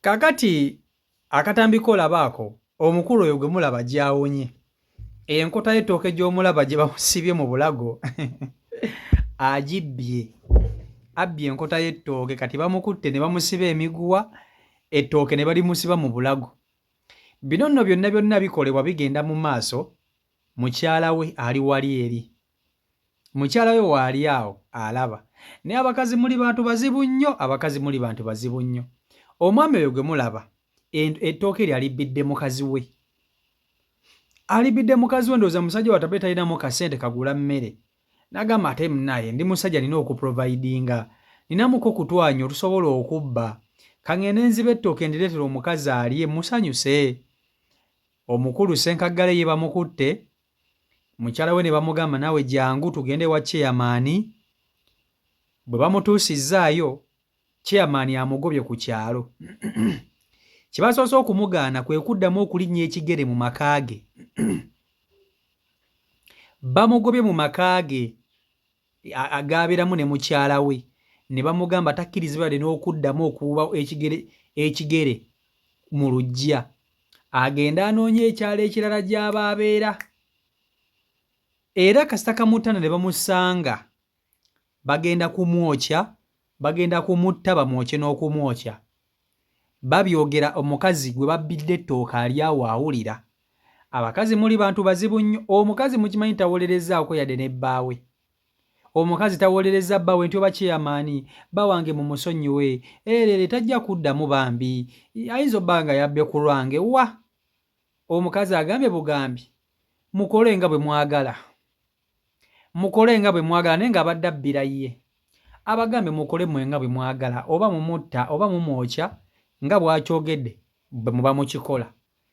Kakati akatambiko olabako omukulu oyo gwe mulaba gyawonye enkota y'ettooke gy'omulaba gye bamusibye mu bulago agibbye abbye enkota y'ettooke kati bamukutte ne bamusiba emiguwa ettooke ne balimusiba mu bulago. Bino nno byonna bikolebwa bigenda mu maaso. Mukyala we ali wali eri, mukyala we waali awo alaba. Naye abakazi muli bantu bazibu nnyo, abakazi muli bantu bazibu nnyo. Omwami oyo gwe mulaba ettooke lye alibbidde mukazi we, alibbidde mukazi we. Ndowooza musajja watabe talinamu kasente kagula mmere, n'agamba ate munaye ndi musajja nina okuprovidinga, ninamuko kutwanya tusobola okubba, kangende nziba ettooke ndireetera omukazi alye musanyuse. Omukulu Ssenkaggale ye bamukutte, mukyala we ne bamugamba naawe jangu tugende wa chairman. Bwe bamutuusizaayo chairman amugobye ku kyalo. Kye basoose okumugaana kwe kuddamu okulinnya ekigere mu maka ge. Bamugobye mu maka ge agaabeeramu ne mukyala we, ne bamugamba takkirizibwa n'okuddamu okuwuba ekigere mu luggya, agenda anoonye ekyalo ekirala gy'aba abeera. Era kasita kamutana ne bamusanga bagenda kumwokya, bagenda kumutta bamwokye n'okumwokya. Babyogera omukazi gwe babbidde ettooke ali awo awulira. Abakazi muli bantu bazibu nnyo. Omukazi mukimanyi tawolerezaako yadde ne bbaawe. Omukazi tawolereza bbaawe nti oba chairman bawange mu musonyiwe erere tajja kuddamu bambi ayinza obba nga yabbe ku lwange wa. Omukazi agambye bugambi mukole nga bwe mwagala, mukole nga bwe mwagala, naye ng'abadde abbira ye. Abagambe mukole mwe nga bwe mwagala, oba mumutta oba mumwokya nga bw'akyogedde bwe muba mukikola.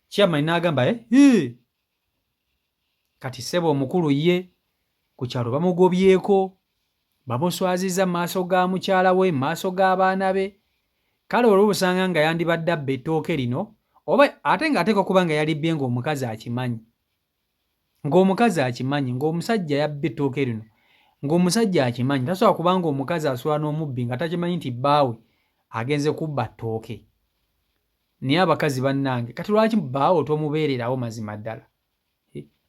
Chairman n'agamba kati ssebo omukulu ye ku kyalo bamugobyeko, bamuswaziza mu maaso ga mukyala we, mu maaso g'abaana be. Kale olwo busanga nga yandibadde abba ettooke lino, oba ate ng'ateeka okuba nga yalibbye ng'omukazi akimanyi, ng'omukazi akimanyi, ng'omusajja yabba ettooke lino ng'omusajja akimanyi. Tasobola kubanga omukazi asula n'omubbi nga takimanyi nti bbaawe agenze kubba ttooke. Naye abakazi bannange kati lwaki bbaawe tomubeererawo mazima ddala?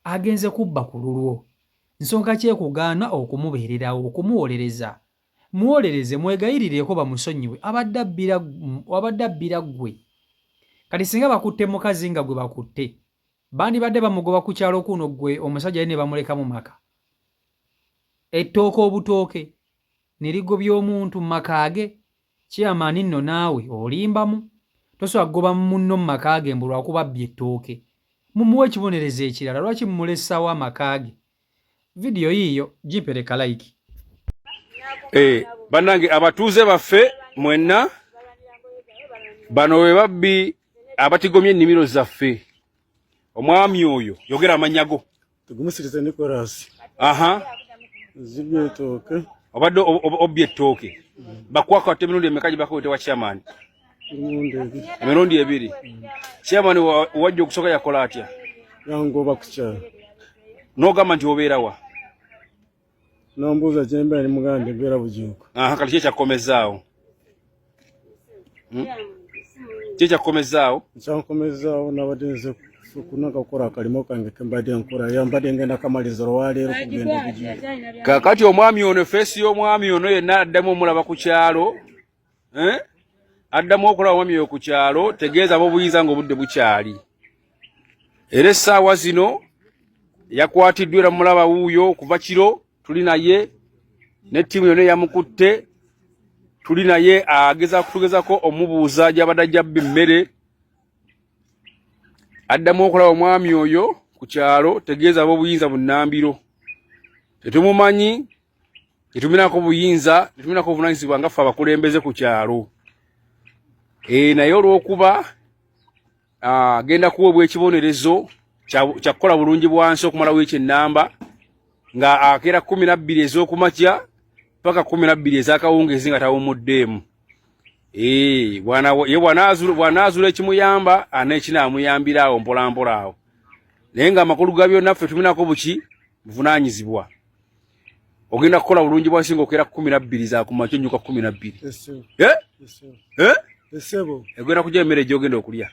Agenze kubba ku lulwo, nsonga kyekugaana okumubeererawo, okumuwolereza. Muwolereze, mwegayirireeko bamusonyiwe, abadde abbira ggwe. Kati singa bakutte mukazi nga gwe bakutte, bandibadde bamugoba ku kyalo kuno ggwe omusajja ye ne bamuleka mu maka. Ettooke obutooke ne ligobya omuntu mu maka ge. Chairman nno naawe olimbamu, tosobola kugoba munno mu maka ge mbu lwakuba abbye ettooke. Mumuwe ekibonerezo ekirala, lwaki mumulessawo amaka ge? Vidiyo yiyo gipereka like. Bannange abatuuze baffe mwenna bano we babbi abatigomye ennimiro zaffe. Omwami oyo yogera amannya go. Tugumusirize Nicholas. Zibye ettooke. Obadde obbye ettooke. Bakwakwatta emirundi emeka gye bakwete wa chairman? Emirundi ebiri. Chairman wajja okusooka yakola atya? Yangoba ku kyalo. N'ogamba nti obeera wa? Nambuuza gye mbeera ne mugamba nti mbeera Bujuuka. Kati ki ekyakukomezaawo? Ki ekyakukomezaawo? Ekyankomezaawo nabadde nze kunaka kukola akalimo kange ke mbadde nkola. Yambadde ngenda kamaliza olwaleero kugenda Bujuuka. Kaakati omwami ono, feesi y'omwami ono yenna addamu omulaba ku kyalo, addamu okulaba omwami oyo ku kyalo, tegeeza ab'obuyinza ng'obudde bukyali. Era essaawa zino yakwatiddwa era mulaba wuuyo kuva kiro tuli naye, ne ttiimu yonna yamukutte tuli naye, tugezako omubuuza gy'abadde ajjabba emmere. Addamu okulaba omwami oyo ku kyalo, tegeeza ab'obuyinza mu Nnambiro. Tetumumanyi, tetuminako buyinza, tetuminako obuvunaanyizibwa nga ffe abakulembeze ku kyalo. Naye olw'okuba agenda kuweebwa ekibonerezo kya kukola bulungi bwansi okumalawo ekyennamba, nga akeera 12 ez'okumakya paka 12 ez'akawungeezi nga tawummuddeemu. Ye bw'anaazula ekimuyamba n'ekinaamuyambira awo mpolampola awo. Naye ng'amakulu ga byonna ffe tuminako buki buvunaanyizibwa. Ogenda kukola bulungi bwansi ng'okeera 12 za kumakya onyuka 12. Esebo. Egwera kujja emmere gy'ogenda okulya.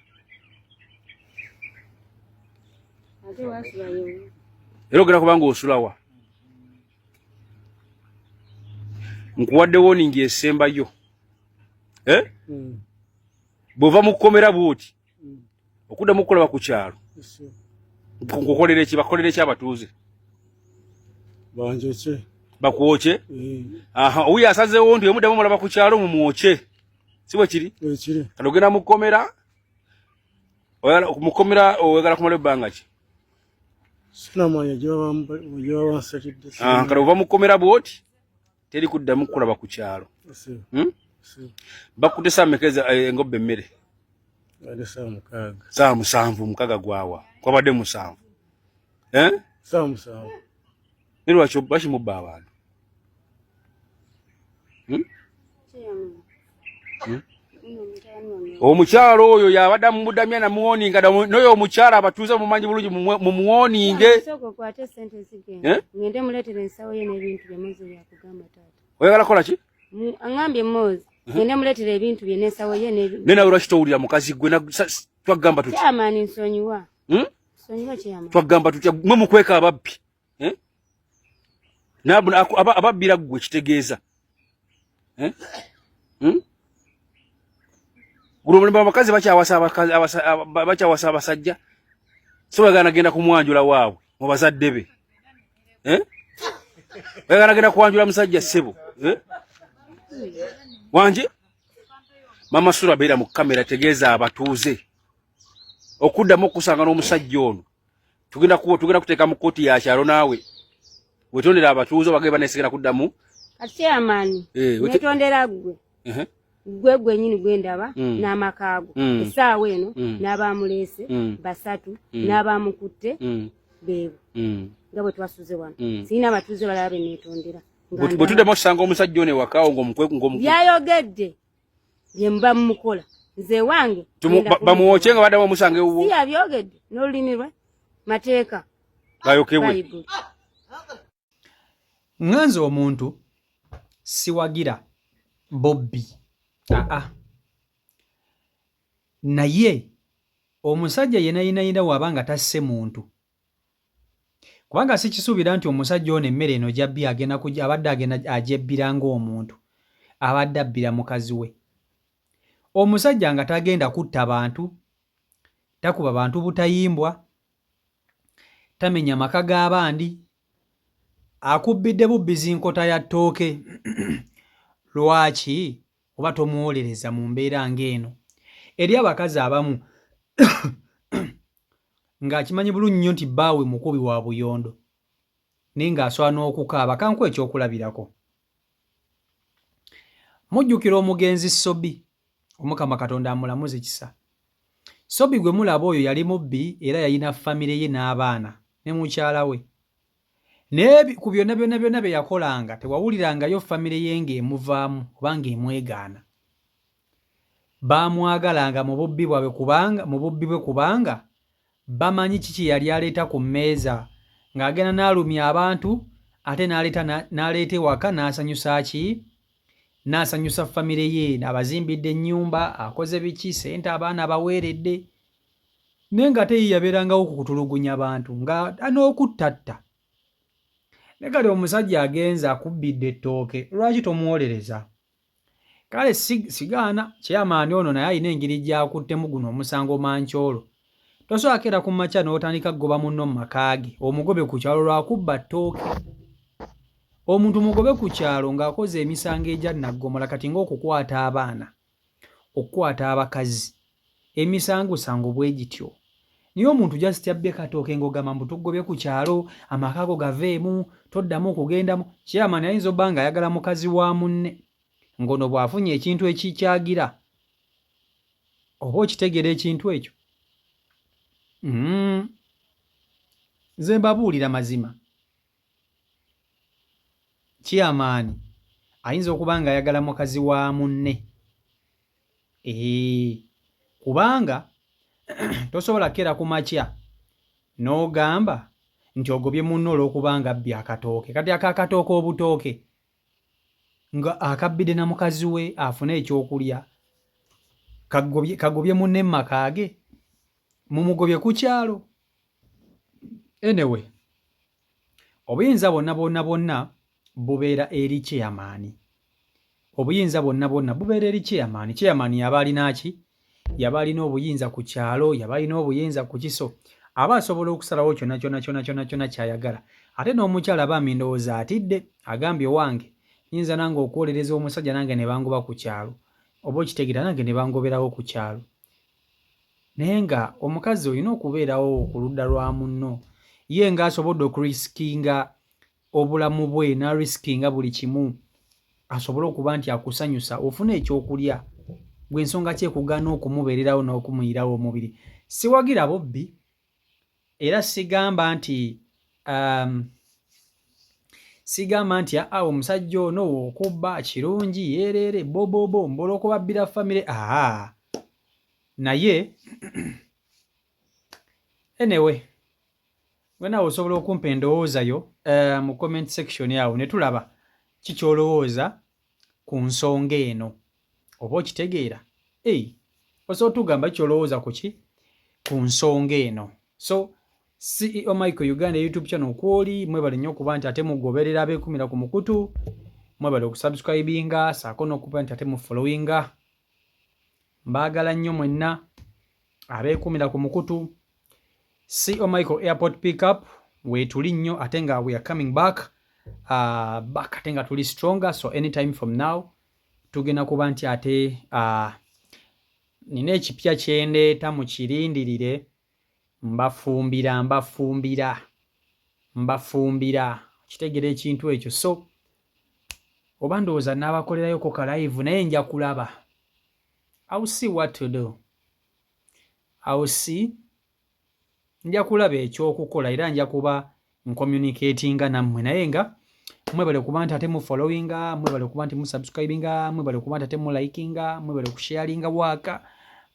Era ogenda kubanga osulawa. Nkuwadde warning esembayo. Bw'ova mu kkomera bw'oti. Okuddamu okukolaba ku kyalo. Nkukolere ki bakolere ki abatuuze? Banjoche. Bakwoche? Aha, oyo asazeewo nti omuddamu mulaba ku kyalo mumwoche. Si bwe kiri? Kiri. Kati ogenda mu kkomera, oyagala kumala ebbanga ki? Sinamanya gy'oba wansatidde. Kati ova mu kkomera bw'oti, teri kuddamu kulaba ku kyalo. Bakutte saa mmeka engobbe emmere? Ade saa 6. Saa 7 mukaga gwawa. Kwabadde 7. Saa 7. Nero lwaki bakimubba abantu? Omukyalo oyo yabadda mumudamya na muwoninga noyo omukyala abatuuze mumanyi bulungi mumuwoninge. Ngende muletere ensawo ye n'ebintu bye Mozi yakugamba taata. Oyagala kola ki? Angambye Mozi ngende muletere ebintu bye n'ensawo ye n'ebintu. Nena lwaki towulira mukazi gwe twagamba tuti? Kyamani nsonyiwa. Nsonyiwa kyamani. Twagamba tutya mwe mukweka ababbi. Ababbira gwe kitegeeza. Gulomba abakazi bakyawasa abasajja. So bagana genda kumwanjula waabwe mu bazadde be. Bagana genda kuwanjula musajja ssebo. Wanje? Mama Sura beera mu kamera tegeeza abatuuze. Okuddamu okusanga n'omusajja ono. Tugenda kuteeka mu kkooti ya kyalo naawe. Wetondera abatuuze bagenda banesigana kuddamu. Kati amani. Wetondera gwe. Gwe nyini gwendaba n'amakaago. Essaawa eno n'abamulese basatu n'abamukutte beebo. Nga bwe twasuze wano. Sirina abatuuze balaba be neetondera. Bwe tuddemu osanga omusajja ono ewaka ng'omukwe. Byayogedde bye muba mumukola. Nze wange. Bamuwoche nga baddamu omusanga ewuwo. Si yabyogedde n'olulimi lwe mateeka. Bayokebwe. Nganze omuntu siwagira Bobbi. Naye omusajja yenayina wabanga tasse muntu. Kubanga si kisuubira nti omusajja ono emmere eno gyabbi abadde agenda ajebbira ng'omuntu. Abadde abbira mukazi we. Omusajja nga tagenda kutta bantu, takuba bantu butayimbwa, tamenya maka g'abandi, akubbidde bubbizi nkota ya ttooke. Lwaki oba tomuwolereza mu mbeera ng'eno? Eri abakazi abamu ng'akimanyi bulungi nnyo nti bbaawe mukubi wa buyondo naye ng'asobola n'okukaaba. Kanku ekyokulabirako. Mujjukira omugenzi Sobi, Omukama Katonda amulamuze kisa. Sobi gwe mulaba oyo yali mubbi era yalina famire ye n'abaana ne mukyala we. Naye ku byonna bye yakolanga tewawulirangayo famire ye ng'emuvaamu kubanga emwegaana. Baamwagalanga mu bubbi bwe kubanga bamanyi kiki yali aleeta ku mmeeza ng'agenda n'alumya abantu ate n'aleeta ewaka n'asanyusa ki? N'asanyusa famire ye, abazimbidde ennyumba, akoze biki, sente abaana abaweeredde. Naye nga ate yabeerangawo ku kutulugunya abantu nga n'okuttatta. Ne kati omusajja agenza akubbidde ettooke, lwaki tomuwolereza? Kale sigaana kyamaani ono naye alina engeri gy'akuttemu guno omusango mankyolo. Tosobola kera ku makya n'otandika kugoba munno mu maka ge, omugobe ku kyalo lwakubba ttooke. Omuntu mugobe ku kyalo ng'akoze emisango egya naggomola kati ng'okukwata abaana, okukwata abakazi, emisango bwe gityo. Niye omuntu just yabbe katooke ng'ogamba mbu tugobye ku kyalo, amaka go gaveemu, toddamu okugendamu. Kyamaani ayinza obba nga ayagala mukazi wa munne, ng'ono bw'afunye ekintu ekikyagira. Oba okitegeera ekintu ekyo? Nze mbabuulira mazima. Kyamaani ayinza okuba nga ayagala mukazi wa munne. Kubanga tosobola kera ku makya n'ogamba nti ogobye munno olw'okubanga abbye akatooke. Kati akakatooke obutooke nga akabbidde na mukazi we afune ekyokulya. kagobye munne mmakage mumugobye ku kyalo. Anyway, obuyinza bonna bubeera eri chairman. Obuyinza bonna bubeera eri chairman. Chairman yaba alina ki? Yaba alina obuyinza ku kyalo, yaba alina obuyinza ku kiso. Aba asobola okusalawo kyonna kyayagala. Ate n'omukyala bambi ndowooza atidde agambye wange nyinza nange okwolereza omusajja nange ne bangoba ku kyalo. Oba okitegeera nange ne bangoberawo ku kyalo. Naye nga omukazi olina okubeerawo ku ludda lwa munno. Ye ng'asobodde okuriskinga obulamu bwe n'ariskinga buli kimu. Asobole okuba nti akusanyusa ofuna ekyokulya. Gwe ensonga ki ekugaana okumubeererawo n'okumuyirawo omubiri. Siwagira bobbi era sigamba nti omusajja ono okubba kirungi yeereere bobobo mbola okubabbira famire. Naye anyway, gwe naawe osobola okumpa endowooza yo mu comment section yawo ne tulaba kikyolowooza ku nsonga eno. Oba okitegeera? Osobola tugamba kikyolowooza ku ki? Ku nsonga eno. So CEO Michael Uganda YouTube channel kwoli mwebale nnyo okuba nti ate mugoberera abeekumira ku mukutu. Mwebale okusubscribinga saako n'okuba nti ate mu followinga. Mbaagala nnyo mwenna abeekumira ku mukutu. CEO Michael Airport Pickup weetuli nnyo ate nga we are coming back ate nga tuli stronger, so anytime from now tugenda kuba nti ate nina ekipya kyendeeta mukirindirire. Mbafumbira kitegera ekintu ekyo. So oba ndowooza n'abakolerayoko ka live naye nja kulaba. I'll see what to do. Nja kulaba ekyokukola era nja kuba ncommunicatinga nammwe naye nga mwebale kuba nti ate mu followinga, mwebale kuba nti mu subscribinga, mwebale kuba nti ate mu likinga, mwebale kusharinga waaka.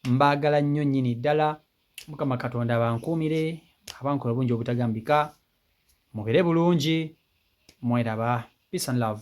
Mbaagala nnyo nnyini ddala. Mukama Katonda bankuumire abankola obungi obutagambika. Mubere bulungi. Mweraba. Peace and love.